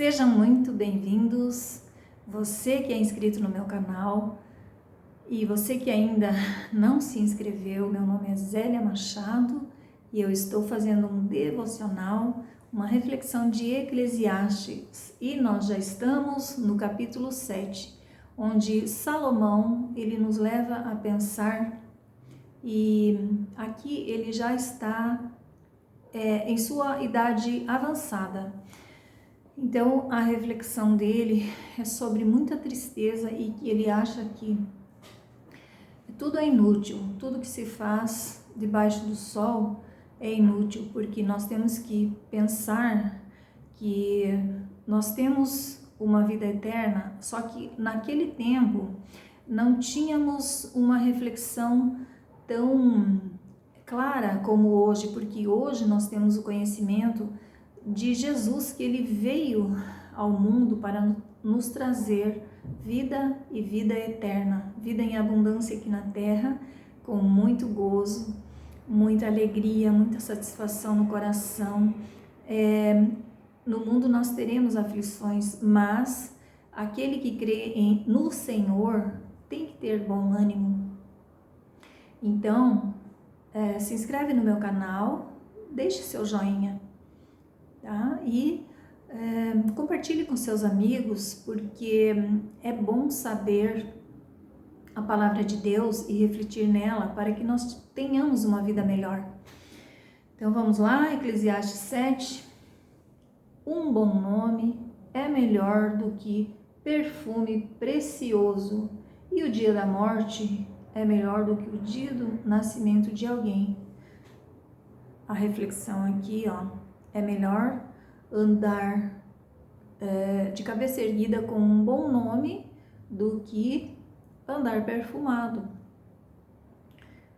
Sejam muito bem-vindos, você que é inscrito no meu canal e você que ainda não se inscreveu. Meu nome é Zélia Machado e eu estou fazendo um devocional, uma reflexão de Eclesiastes, e nós já estamos no capítulo 7, onde Salomão ele nos leva a pensar, e aqui ele já está em sua idade avançada. Então, a reflexão dele é sobre muita tristeza e que ele acha que tudo é inútil, tudo que se faz debaixo do sol é inútil, porque nós temos que pensar que nós temos uma vida eterna, só que naquele tempo não tínhamos uma reflexão tão clara como hoje, porque hoje nós temos o conhecimento de Jesus, que ele veio ao mundo para nos trazer vida e vida eterna, vida em abundância aqui na terra, com muito gozo, muita alegria, muita satisfação no coração. No mundo nós teremos aflições, mas aquele que crê no Senhor tem que ter bom ânimo. Então, se inscreve no meu canal, deixe seu joinha, tá? E compartilhe com seus amigos, porque é bom saber a palavra de Deus e refletir nela para que nós tenhamos uma vida melhor. Então vamos lá, Eclesiastes 7. Um bom nome é melhor do que perfume precioso, e o dia da morte é melhor do que o dia do nascimento de alguém. A reflexão aqui, é melhor andar de cabeça erguida com um bom nome do que andar perfumado.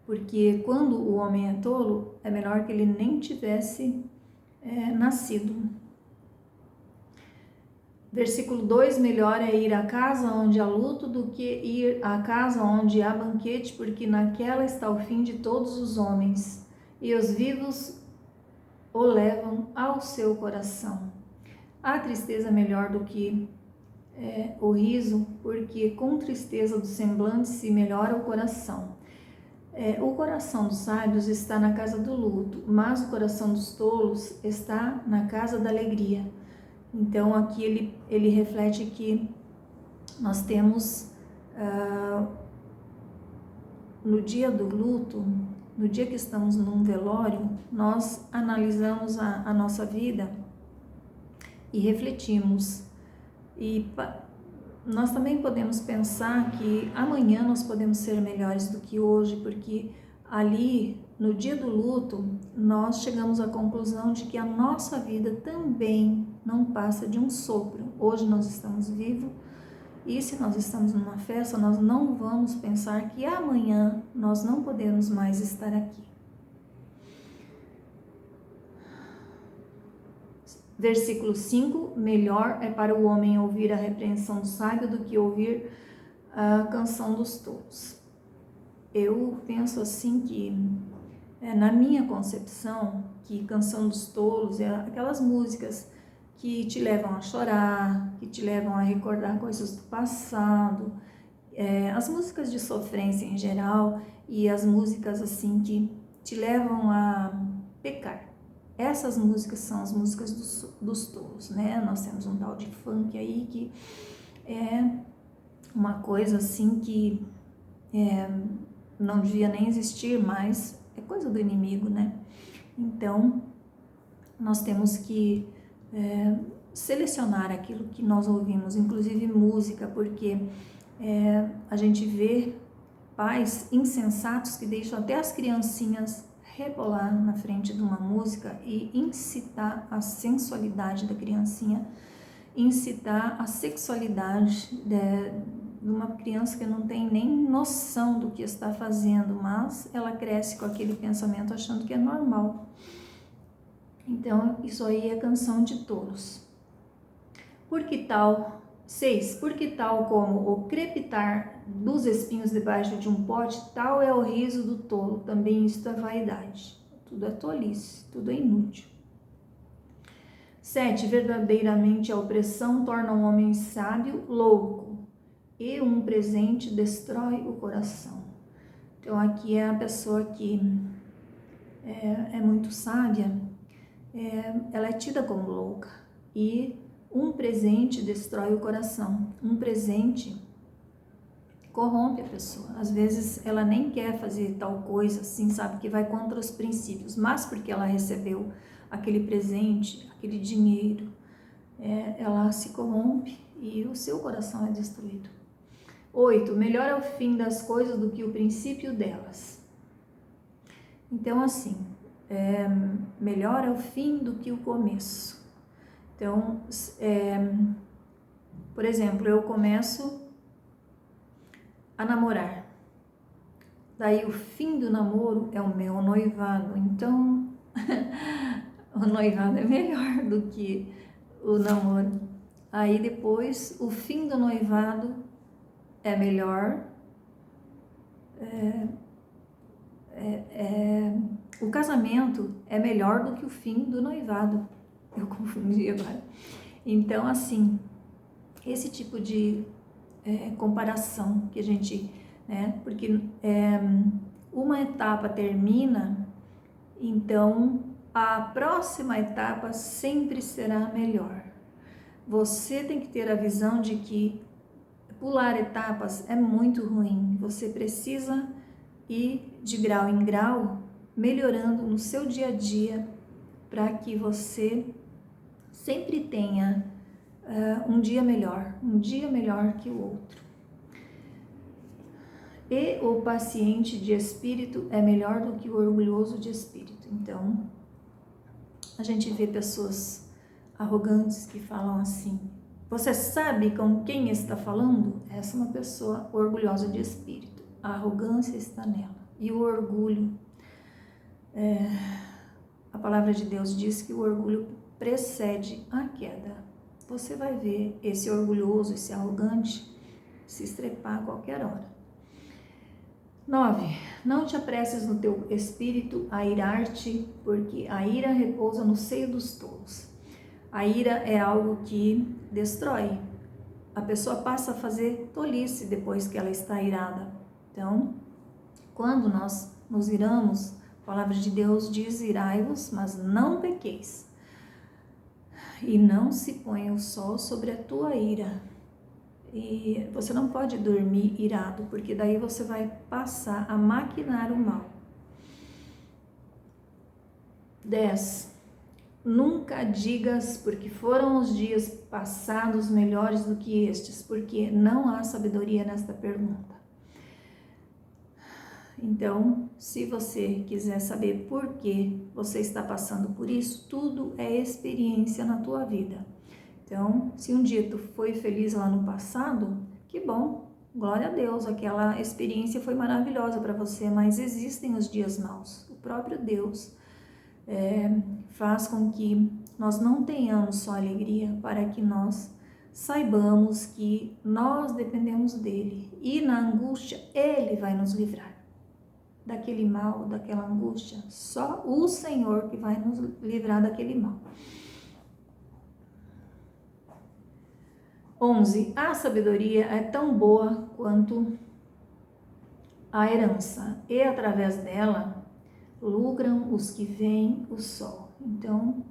Porque quando o homem é tolo, é melhor que ele nem tivesse nascido. Versículo 2, melhor é ir à casa onde há luto do que ir à casa onde há banquete, porque naquela está o fim de todos os homens, e os vivos o levam ao seu coração. A tristeza é melhor do que o riso, porque com tristeza do semblante se melhora o coração. O coração dos sábios está na casa do luto, mas o coração dos tolos está na casa da alegria. Então aqui ele reflete que nós temos no dia do luto, no dia que estamos num velório, nós analisamos a nossa vida e refletimos. E nós também podemos pensar que amanhã nós podemos ser melhores do que hoje, porque ali, no dia do luto, nós chegamos à conclusão de que a nossa vida também não passa de um sopro. Hoje nós estamos vivos, e se nós estamos numa festa, nós não vamos pensar que amanhã nós não podemos mais estar aqui. Versículo 5, melhor é para o homem ouvir a repreensão do sábio do que ouvir a canção dos tolos. Eu penso assim que, na minha concepção, que canção dos tolos é aquelas músicas que te levam a chorar, que te levam a recordar coisas do passado, as músicas de sofrência em geral, e as músicas assim que te levam a pecar. Essas músicas são as músicas dos tolos, né? Nós temos um tal de funk aí que é uma coisa assim que não devia nem existir, mas é coisa do inimigo, né? Então, nós temos que selecionar aquilo que nós ouvimos, inclusive música, porque a gente vê pais insensatos que deixam até as criancinhas rebolar na frente de uma música e incitar a sensualidade da criancinha, incitar a sexualidade de uma criança que não tem nem noção do que está fazendo, mas ela cresce com aquele pensamento achando que é normal. Então, isso aí é canção de tolos. Por que tal como o crepitar dos espinhos debaixo de um pote, tal é o riso do tolo, também isto é vaidade. Tudo é tolice, tudo é inútil. 7. Verdadeiramente a opressão torna um homem sábio louco, e um presente destrói o coração. Então aqui é a pessoa que é muito sábia, ela é tida como louca, e um presente destrói o coração. Um presente corrompe a pessoa. Às vezes ela nem quer fazer tal coisa, assim, sabe, que vai contra os princípios, mas porque ela recebeu aquele presente, aquele dinheiro, ela se corrompe e o seu coração é destruído. 8. Melhor é o fim das coisas do que o princípio delas. Então, assim, melhor é o fim do que o começo. Então, por exemplo, eu começo a namorar. Daí o fim do namoro é o meu noivado. Então, o noivado é melhor do que o namoro. Aí depois, o fim do noivado é melhor. O casamento é melhor do que o fim do noivado. Eu confundi agora. Então, assim, esse tipo de comparação que a gente, porque uma etapa termina, então a próxima etapa sempre será melhor. Você tem que ter a visão de que pular etapas é muito ruim. Você precisa ir de grau em grau, melhorando no seu dia a dia, para que você sempre tenha um dia melhor que o outro. E o paciente de espírito é melhor do que o orgulhoso de espírito. Então, a gente vê pessoas arrogantes que falam assim: você sabe com quem está falando? Essa é uma pessoa orgulhosa de espírito. A arrogância está nela. E o orgulho, a palavra de Deus diz que o orgulho precede a queda. Você vai ver esse orgulhoso, esse arrogante se estrepar a qualquer hora. 9. Não te apresses no teu espírito a irar-te, porque a ira repousa no seio dos tolos. A ira é algo que destrói. A pessoa passa a fazer tolice depois que ela está irada. Então, quando nós nos iramos, a palavra de Deus diz: irai-vos, mas não pequeis. E não se ponha o sol sobre a tua ira. E você não pode dormir irado, porque daí você vai passar a maquinar o mal. 10. Nunca digas, porque foram os dias passados melhores do que estes, porque não há sabedoria nesta pergunta. Então, se você quiser saber por que você está passando por isso, tudo é experiência na tua vida. Então, se um dia tu foi feliz lá no passado, que bom, glória a Deus, aquela experiência foi maravilhosa para você, mas existem os dias maus. O próprio Deus faz com que nós não tenhamos só alegria, para que nós saibamos que nós dependemos dele e na angústia ele vai nos livrar daquele mal, daquela angústia. Só o Senhor que vai nos livrar daquele mal. 11. A sabedoria é tão boa quanto a herança, e através dela lucram os que veem o sol. Então,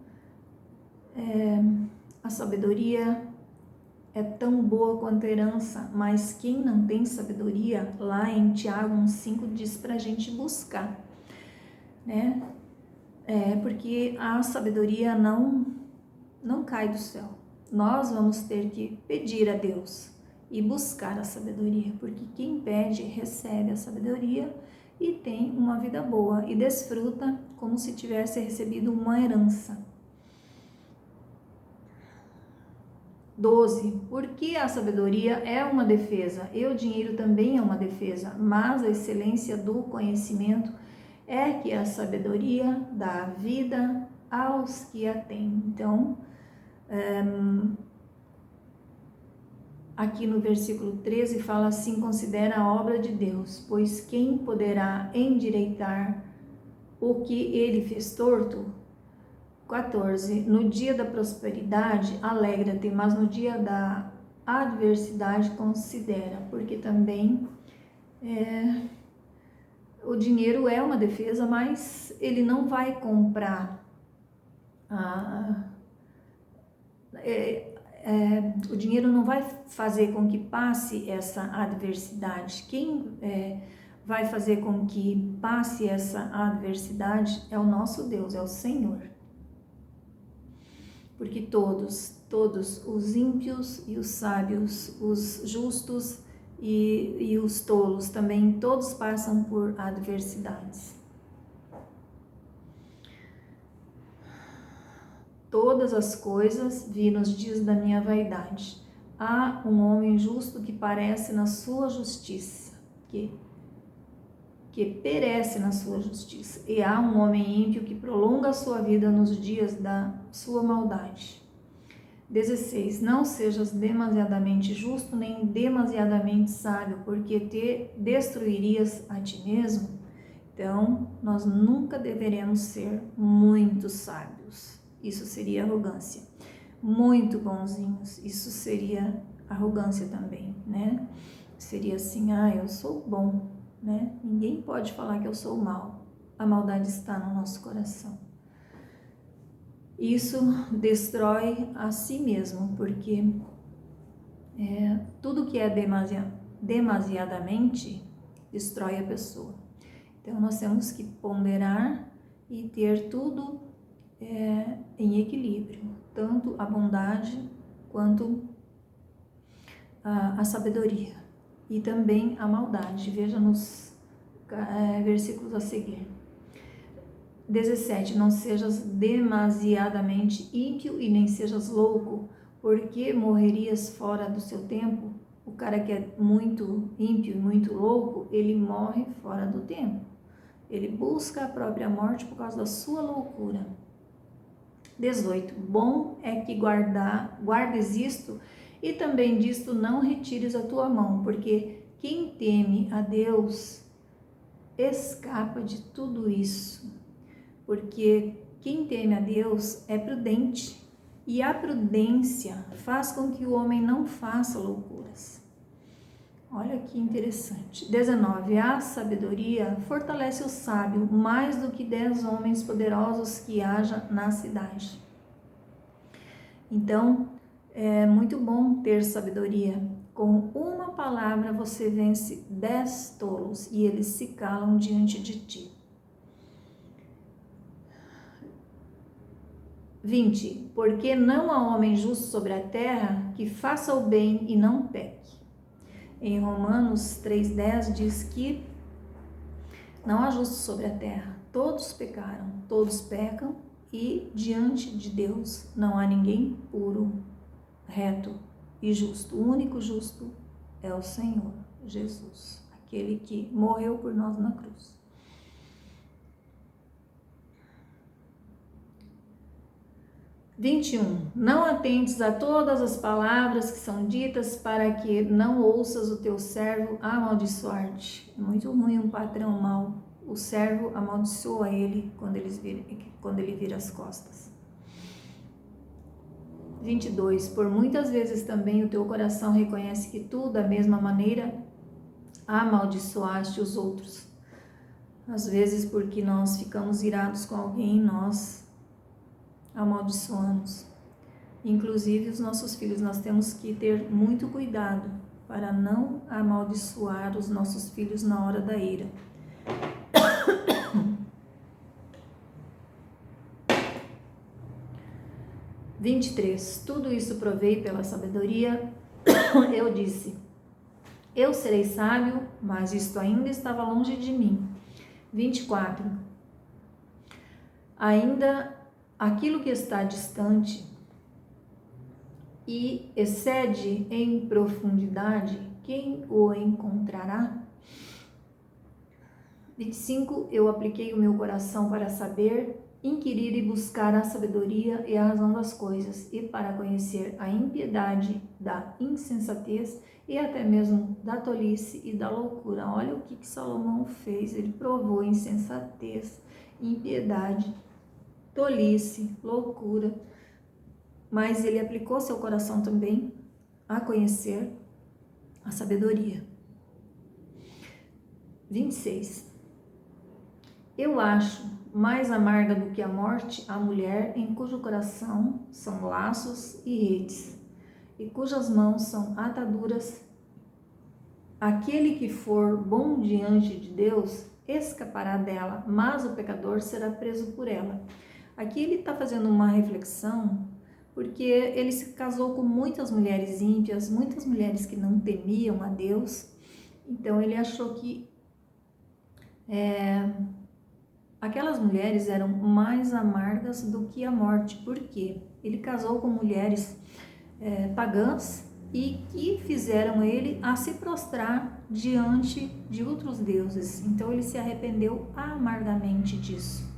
a sabedoria é tão boa quanto a herança, mas quem não tem sabedoria, lá em Tiago 1,5 diz pra gente buscar, né? Porque a sabedoria não cai do céu. Nós vamos ter que pedir a Deus e buscar a sabedoria, porque quem pede recebe a sabedoria e tem uma vida boa e desfruta como se tivesse recebido uma herança. 12. Porque a sabedoria é uma defesa e o dinheiro também é uma defesa, mas a excelência do conhecimento é que a sabedoria dá vida aos que a têm. Então, aqui no versículo 13 fala assim: considera a obra de Deus, pois quem poderá endireitar o que ele fez torto? 14. No dia da prosperidade, alegra-te, mas no dia da adversidade, considera, porque também o dinheiro é uma defesa, mas ele não vai comprar o dinheiro não vai fazer com que passe essa adversidade. Quem vai fazer com que passe essa adversidade é o nosso Deus, é o Senhor. Porque todos os ímpios e os sábios, os justos e os tolos também, todos passam por adversidades. Todas as coisas vi nos dias da minha vaidade. Há um homem justo que parece na sua justiça, que perece na sua justiça. E há um homem ímpio que prolonga a sua vida nos dias da sua maldade. 16. Não sejas demasiadamente justo, nem demasiadamente sábio, porque te destruirias a ti mesmo. Então, nós nunca deveremos ser muito sábios. Isso seria arrogância. Muito bonzinhos, isso seria arrogância também, né? Seria assim, eu sou bom, né? Ninguém pode falar que eu sou mal. A maldade está no nosso coração. Isso destrói a si mesmo, porque tudo que é demasiadamente destrói a pessoa. Então, nós temos que ponderar e ter tudo em equilíbrio, tanto a bondade quanto a sabedoria e também a maldade. Veja nos versículos a seguir. 17. Não sejas demasiadamente ímpio e nem sejas louco, porque morrerias fora do seu tempo. O cara que é muito ímpio e muito louco, ele morre fora do tempo. Ele busca a própria morte por causa da sua loucura. 18. Bom é que guardes isto, e também disto não retires a tua mão, porque quem teme a Deus escapa de tudo isso. Porque quem teme a Deus é prudente, e a prudência faz com que o homem não faça loucuras. Olha que interessante. 19. A sabedoria fortalece o sábio mais do que 10 homens poderosos que haja na cidade. Então, é muito bom ter sabedoria. Com uma palavra você vence 10 tolos e eles se calam diante de ti. 20. Porque não há homem justo sobre a terra que faça o bem e não peque. Em Romanos 3,10 diz que não há justo sobre a terra. Todos pecaram, todos pecam e diante de Deus não há ninguém puro, reto e justo. O único justo é o Senhor Jesus, aquele que morreu por nós na cruz. 21. Não atentes a todas as palavras que são ditas, para que não ouças o teu servo amaldiçoar-te. É muito ruim um patrão mau. O servo amaldiçoa ele quando ele vira as costas. 22. Por muitas vezes também o teu coração reconhece que tu, da mesma maneira, amaldiçoaste os outros. Às vezes, porque nós ficamos irados com alguém, nós amaldiçoamos. Inclusive os nossos filhos, nós temos que ter muito cuidado para não amaldiçoar os nossos filhos na hora da ira. 23. Tudo isso provei pela sabedoria. Eu disse, eu serei sábio, mas isto ainda estava longe de mim. 24. Ainda aquilo que está distante e excede em profundidade, quem o encontrará? 25. Eu apliquei o meu coração para saber, inquirir e buscar a sabedoria e a razão das coisas, e para conhecer a impiedade da insensatez e até mesmo da tolice e da loucura. Olha o que Salomão fez, ele provou insensatez, impiedade tolice, loucura, mas ele aplicou seu coração também a conhecer a sabedoria. 26. Eu acho mais amarga do que a morte a mulher em cujo coração são laços e redes, e cujas mãos são ataduras. Aquele que for bom diante de Deus escapará dela, mas o pecador será preso por ela. Aqui ele está fazendo uma reflexão, porque ele se casou com muitas mulheres ímpias, muitas mulheres que não temiam a Deus. Então ele achou que aquelas mulheres eram mais amargas do que a morte. Por quê? Ele casou com mulheres pagãs e que fizeram ele a se prostrar diante de outros deuses. Então ele se arrependeu amargamente disso.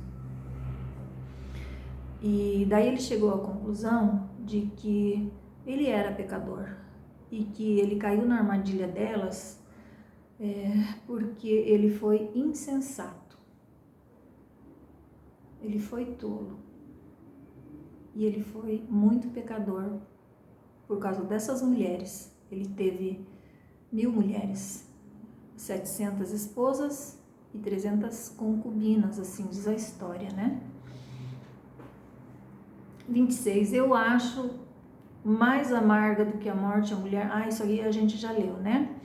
E daí ele chegou à conclusão de que ele era pecador e que ele caiu na armadilha delas porque ele foi insensato, ele foi tolo e ele foi muito pecador por causa dessas mulheres. Ele teve 1000 mulheres, 700 esposas e 300 concubinas, assim diz a história, né? 26. Eu acho mais amarga do que a morte a mulher. Isso aí a gente já leu, né?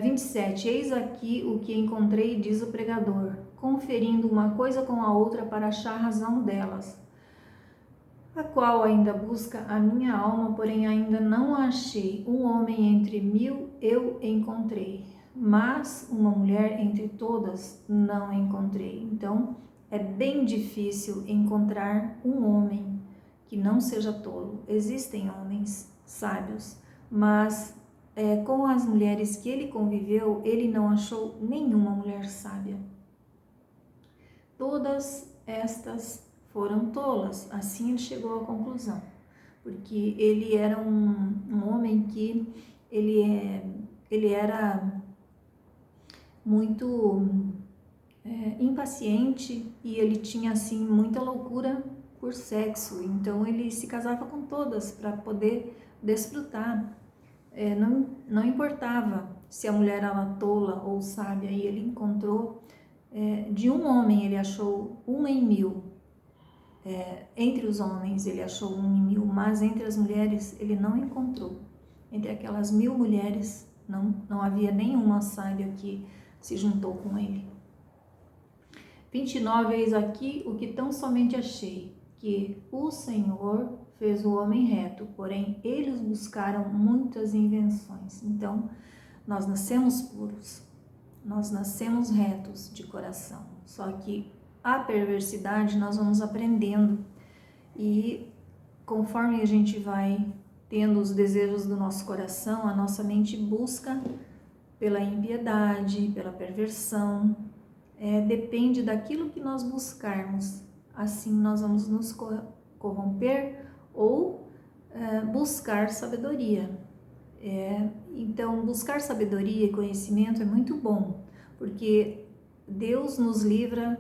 27. Eis aqui o que encontrei, diz o pregador, conferindo uma coisa com a outra para achar razão delas, a qual ainda busca a minha alma, porém ainda não a achei. Um homem entre 1000 eu encontrei, mas uma mulher entre todas não encontrei. Então, é bem difícil encontrar um homem que não seja tolo. Existem homens sábios, mas com as mulheres que ele conviveu, ele não achou nenhuma mulher sábia. Todas estas foram tolas, assim ele chegou à conclusão, porque ele era um homem que ele era muito impaciente e ele tinha assim muita loucura por sexo, então ele se casava com todas para poder desfrutar. Não importava se a mulher era tola ou sábia, e ele encontrou de um homem, ele achou 1 em 1000. Entre os homens ele achou 1 em 1000, mas entre as mulheres ele não encontrou. Entre aquelas 1000 mulheres não havia nenhuma sábia que se juntou com ele. 29. Eis aqui o que tão somente achei, que o Senhor fez o homem reto, porém eles buscaram muitas invenções. Então, nós nascemos puros, nós nascemos retos de coração, só que a perversidade nós vamos aprendendo e conforme a gente vai tendo os desejos do nosso coração, a nossa mente busca pela impiedade, pela perversão, depende daquilo que nós buscarmos, assim nós vamos nos corromper ou buscar sabedoria. Então, buscar sabedoria e conhecimento é muito bom, porque Deus nos livra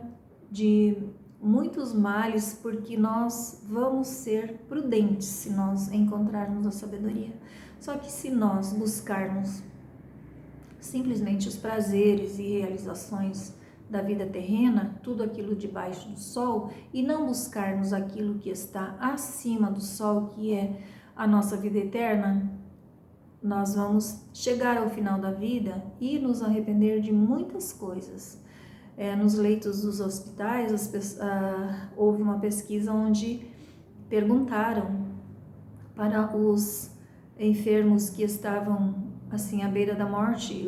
de muitos males, porque nós vamos ser prudentes se nós encontrarmos a sabedoria. Só que se nós buscarmos simplesmente os prazeres e realizações da vida terrena, tudo aquilo debaixo do sol, e não buscarmos aquilo que está acima do sol, que é a nossa vida eterna, nós vamos chegar ao final da vida e nos arrepender de muitas coisas. Nos leitos dos hospitais, houve uma pesquisa onde perguntaram para os enfermos que estavam assim à beira da morte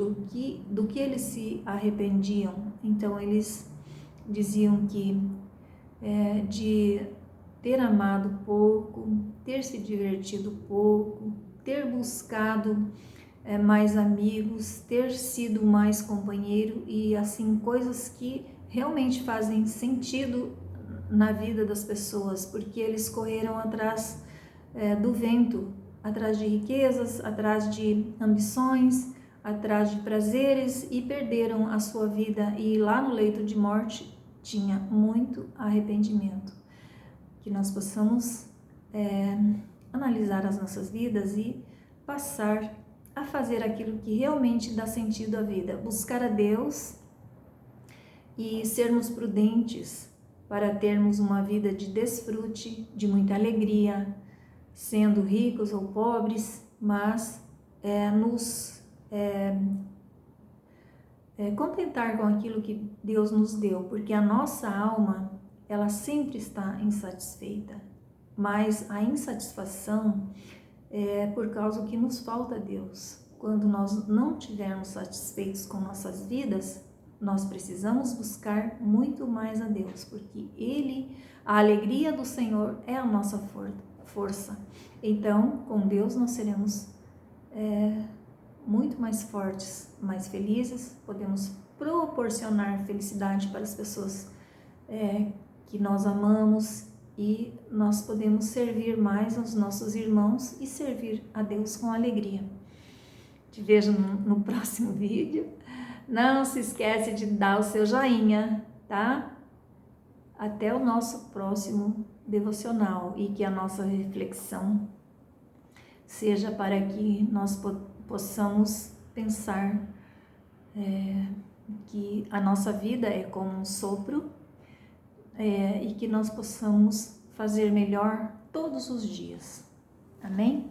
do que eles se arrependiam. Então eles diziam que de ter amado pouco, ter se divertido pouco, ter buscado mais amigos, ter sido mais companheiro e assim coisas que realmente fazem sentido na vida das pessoas, porque eles correram atrás do vento, atrás de riquezas, atrás de ambições, atrás de prazeres e perderam a sua vida, e lá no leito de morte tinha muito arrependimento. que nós possamos analisar as nossas vidas e passar a fazer aquilo que realmente dá sentido à vida, buscar a Deus e sermos prudentes para termos uma vida de desfrute, de muita alegria, sendo ricos ou pobres, mas nos contentar com aquilo que Deus nos deu, porque a nossa alma, ela sempre está insatisfeita, mas a insatisfação é por causa que nos falta Deus. Quando nós não estivermos satisfeitos com nossas vidas, nós precisamos buscar muito mais a Deus, porque a alegria do Senhor é a nossa força. Então, com Deus nós seremos muito mais fortes, mais felizes, podemos proporcionar felicidade para as pessoas que nós amamos e nós podemos servir mais aos nossos irmãos e servir a Deus com alegria. Te vejo no próximo vídeo. Não se esquece de dar o seu joinha, tá? Até o nosso próximo devocional e que a nossa reflexão seja para que nós possamos pensar que a nossa vida é como um sopro e que nós possamos fazer melhor todos os dias. Amém?